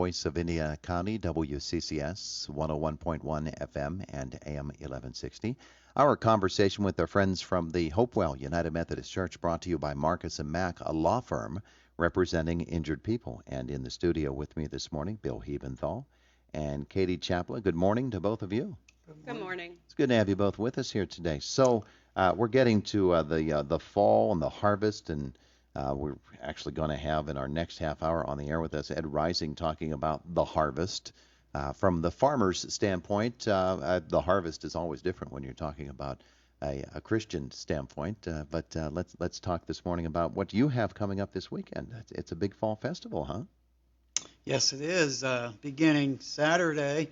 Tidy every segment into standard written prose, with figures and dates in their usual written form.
voice of Indiana County, WCCS 101.1 FM and AM 1160. Our conversation with our friends from the Hopewell United Methodist Church, brought to you by Marcus and Mack, a law firm representing injured people. And in the studio with me this morning, Bill Hebenthal and Katy Chapla. Good morning to both of you. Good morning. It's good to have you both with us here today. So we're getting to the fall and the harvest, and we're actually going to have in our next half hour on the air with us Ed Rising talking about the harvest. From the farmer's standpoint, the harvest is always different when you're talking about a Christian standpoint. But let's talk this morning about what you have coming up this weekend. It's a big fall festival, huh? Yes, it is. Beginning Saturday,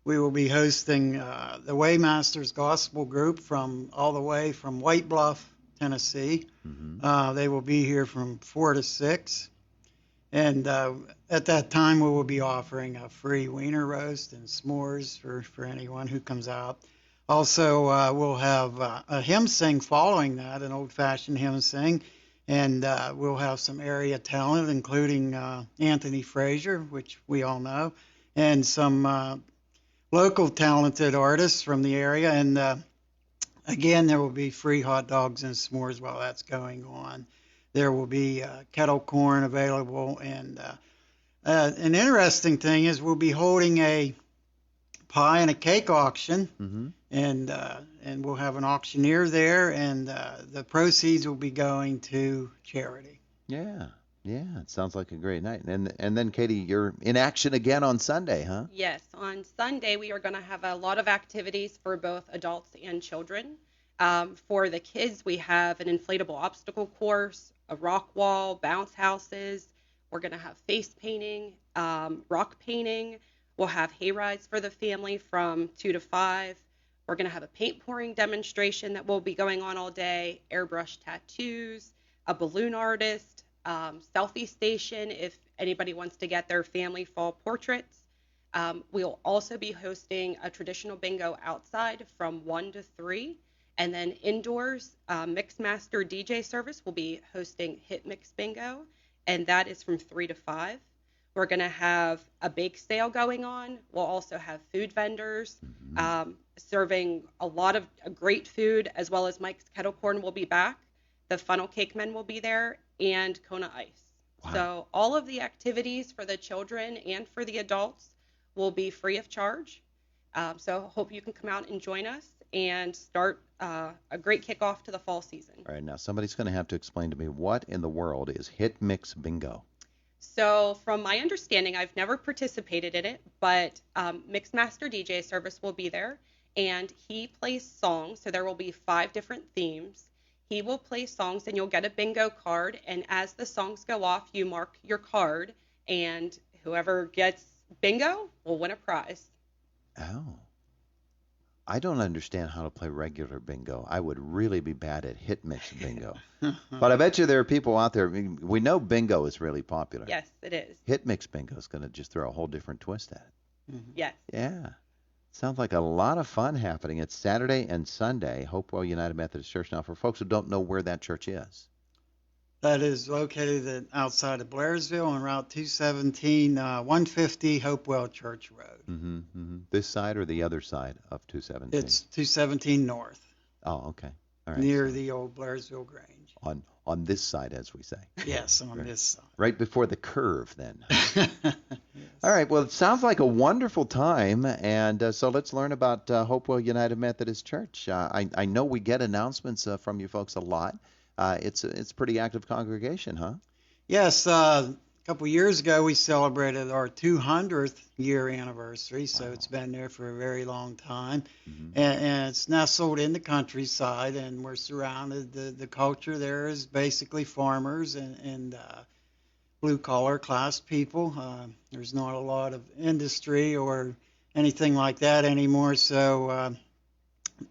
we will be hosting the Waymasters Gospel Group from all the way from White Bluff, Tennessee. Mm-hmm. They will be here from 4 to 6. And at that time, we will be offering a free wiener roast and s'mores for anyone who comes out. Also, we'll have a hymn sing following that, an old-fashioned hymn sing. And we'll have some area talent, including Anthony Frazier, which we all know, and some local talented artists from the area. And again, there will be free hot dogs and s'mores while that's going on. There will be kettle corn available. And an interesting thing is we'll be holding a pie and a cake auction. Mm-hmm. And we'll have an auctioneer there, and the proceeds will be going to charity. Yeah, it sounds like a great night. And then, Katy, you're in action again on Sunday, huh? Yes, on Sunday we are going to have a lot of activities for both adults and children. For the kids, we have an inflatable obstacle course, a rock wall, bounce houses. We're going to have face painting, rock painting. We'll have hay rides for the family from 2 to 5. We're going to have a paint pouring demonstration that will be going on all day, airbrush tattoos, a balloon artist, selfie station if anybody wants to get their family fall portraits. We'll also be hosting a traditional bingo outside from 1 to 3. And then indoors, Mixmaster DJ service will be hosting Hit Mix Bingo, and that is from 3 to 5. We're going to have a bake sale going on. We'll also have food vendors serving a lot of great food, as well as Mike's Kettle Corn will be back. The Funnel Cake Men will be there, and Kona Ice. Wow. So all of the activities for the children and for the adults will be free of charge. So hope you can come out and join us and start a great kickoff to the fall season. All right, now somebody's going to have to explain to me what in the world is Hit Mix Bingo. So from my understanding, I've never participated in it, but Mixmaster DJ service will be there, and he plays songs. So there will be 5 different themes. He will play songs, and you'll get a bingo card, and as the songs go off, you mark your card, and whoever gets bingo will win a prize. Oh. I don't understand how to play regular bingo. I would really be bad at hit mix bingo. But I bet you there are people out there. I mean, we know bingo is really popular. Yes, it is. Hit mix bingo is going to just throw a whole different twist at it. Mm-hmm. Yes. Yeah. Sounds like a lot of fun happening. It's Saturday and Sunday, Hopewell United Methodist Church. Now, for folks who don't know where that church is. That is located outside of Blairsville on Route 217, 150 Hopewell Church Road. Mm-hmm, mm-hmm. This side or the other side of 217? It's 217 North. Oh, okay. All right. Near the old Blairsville Grange. On this side, as we say. Yes, on this side. Right before the curve, then. Yes. All right. Well, it sounds like a wonderful time, and so let's learn about Hopewell United Methodist Church. I know we get announcements from you folks a lot. It's a pretty active congregation, huh? Yes. A couple years ago, we celebrated our 200th year anniversary, so It's been there for a very long time. Mm-hmm. And it's nestled in the countryside, and we're surrounded. The culture there is basically farmers and blue-collar class people. There's not a lot of industry or anything like that anymore, so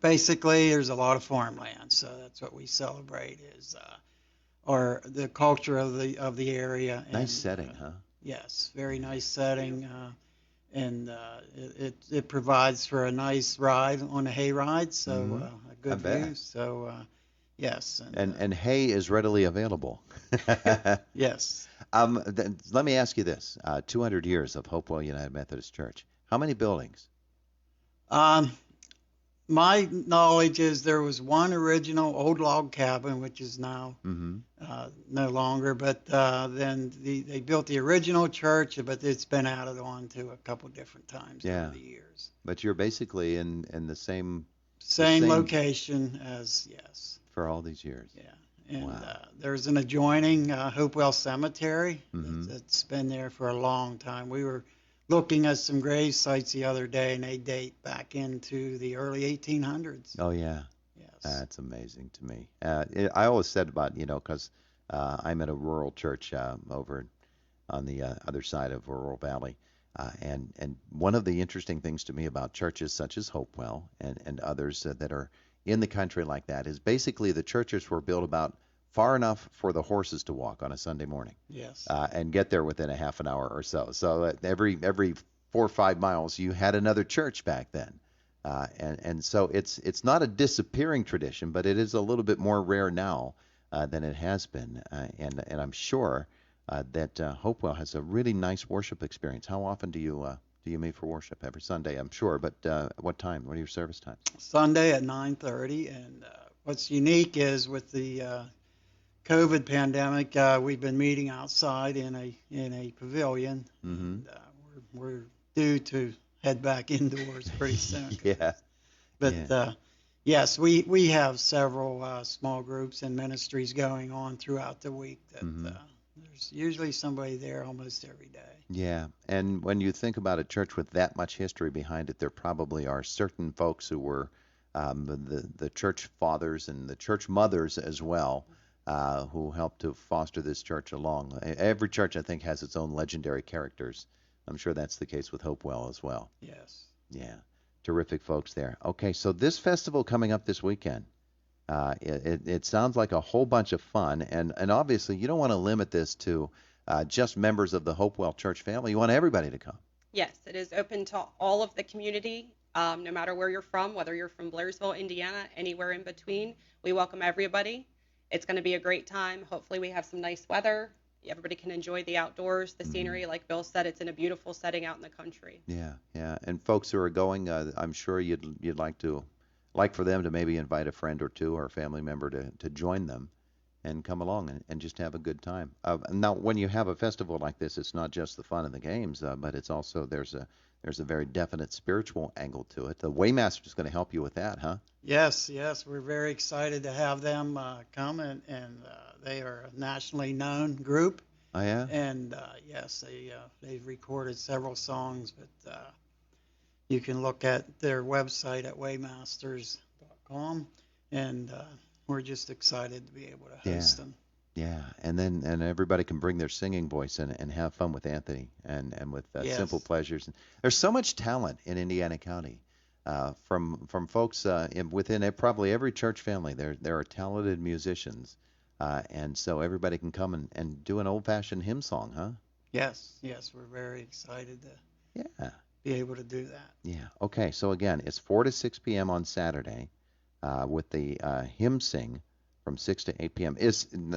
basically there's a lot of farmland. So that's what we celebrate is the culture of the area. Nice setting, huh? Yes, very nice setting, and it provides for a nice ride on a hay ride, so a good view. So yes, and hay is readily available. Yes. Let me ask you this: 200 years of Hopewell United Methodist Church. How many buildings? Um, my knowledge is there was one original old log cabin, which is now Mm-hmm. no longer, but then they built the original church, but it's been added on to a couple different times Yeah. over the years. But you're basically in the same Same same- location as, yes. for all these years. Yeah. And Wow. there's an adjoining Hopewell Cemetery Mhm. that's been there for a long time. We were looking at some grave sites the other day, and they date back into the early 1800s. Oh yeah. Yes. That's amazing to me. I always said about, because I'm at a rural church over on the other side of Rural Valley. And one of the interesting things to me about churches such as Hopewell and others that are in the country like that is basically the churches were built about far enough for the horses to walk on a Sunday morning Yes. and get there within a half an hour or so. So every 4 or 5 miles you had another church back then. And so it's not a disappearing tradition, but it is a little bit more rare now than it has been. And I'm sure that Hopewell has a really nice worship experience. How often do you meet for worship? Every Sunday, I'm sure. But what time? What are your service times? Sunday at 9:30, and what's unique is with the COVID pandemic, we've been meeting outside in a pavilion. Mm-hmm. And, we're due to head back indoors pretty soon. Yeah. But Yeah. yes, we have several small groups and ministries going on throughout the week. That Mhm. there's usually somebody there almost every day. Yeah. And when you think about a church with that much history behind it, there probably are certain folks who were the church fathers and the church mothers as well, who helped to foster this church along. Every church, I think, has its own legendary characters. I'm sure that's the case with Hopewell as well. Yes. Yeah. Terrific folks there. Okay, so this festival coming up this weekend, it sounds like a whole bunch of fun, and obviously you don't want to limit this to just members of the Hopewell church family. You want everybody to come. Yes, it is open to all of the community, no matter where you're from, whether you're from Blairsville, Indiana, anywhere in between. We welcome everybody. It's going to be a great time. Hopefully we have some nice weather. Everybody can enjoy the outdoors, the scenery. Like Bill said, it's in a beautiful setting out in the country. Yeah, yeah. And folks who are going, I'm sure you'd like for them to maybe invite a friend or two or a family member to join them and come along and just have a good time. Now, when you have a festival like this, it's not just the fun and the games, but it's also there's a very definite spiritual angle to it. The Waymaster is going to help you with that, huh? Yes, we're very excited to have them come, and they are a nationally known group. Oh yeah. And yes, they've recorded several songs, but you can look at their website at waymasters.com, and we're just excited to be able to host them. Yeah, and everybody can bring their singing voice and have fun with Anthony and with Yes. Simple Pleasures. There's so much talent in Indiana County. From folks within probably every church family, there are talented musicians, and so everybody can come and do an old-fashioned hymn song, huh? Yes, we're very excited to Yeah, be able to do that. yeah. Okay, so again, it's 4 to 6 p.m. on Saturday, with the hymn sing from 6 to 8 p.m.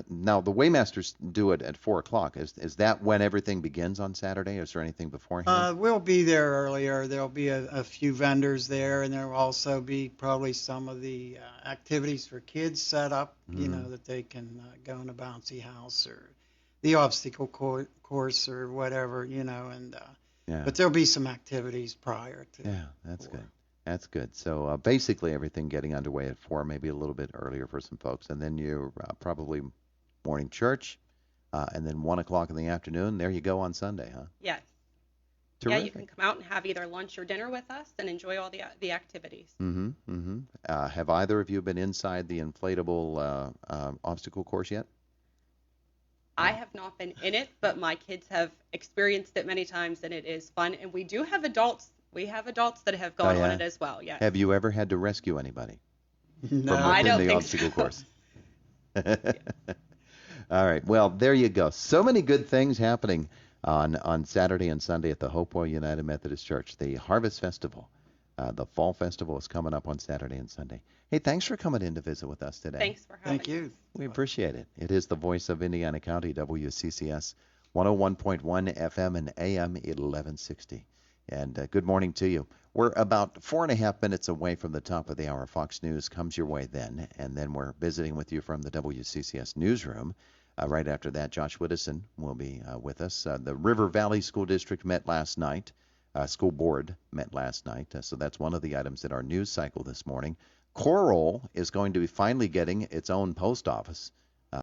Now the Waymasters do it at 4 o'clock. Is that when everything begins on Saturday? Is there anything beforehand? We'll be there earlier. There'll be a few vendors there, and there will also be probably some of the activities for kids set up, that they can go in a bouncy house or the obstacle course or whatever, and Yeah. but there'll be some activities prior to. Yeah, that's 4. good. That's good. So basically everything getting underway at 4, maybe a little bit earlier for some folks. And then you're probably morning church, and then 1 o'clock in the afternoon. There you go on Sunday, huh? Yes. Terrific. Yeah, you can come out and have either lunch or dinner with us and enjoy all the activities. Mm-hmm, mm-hmm. Have either of you been inside the inflatable obstacle course yet? I have not been in it, but my kids have experienced it many times, and it is fun. And we do have adults. We have adults that have gone on yeah? it as well. Yes. Have you ever had to rescue anybody No, from I within don't the think obstacle so. course? All right. Well, there you go. So many good things happening on Saturday and Sunday at the Hopewell United Methodist Church. The Harvest Festival, the Fall Festival is coming up on Saturday and Sunday. Hey, thanks for coming in to visit with us today. Thanks for having Thank you. We appreciate it. It is the voice of Indiana County, WCCS 101.1 FM and AM 1160. And good morning to you. We're about 4.5 minutes away from the top of the hour. Fox News comes your way then, and then we're visiting with you from the WCCS newsroom. Right after that, Josh Widdison will be with us. The River Valley School District met last night. School Board met last night, so that's one of the items in our news cycle this morning. Coral is going to be finally getting its own post office.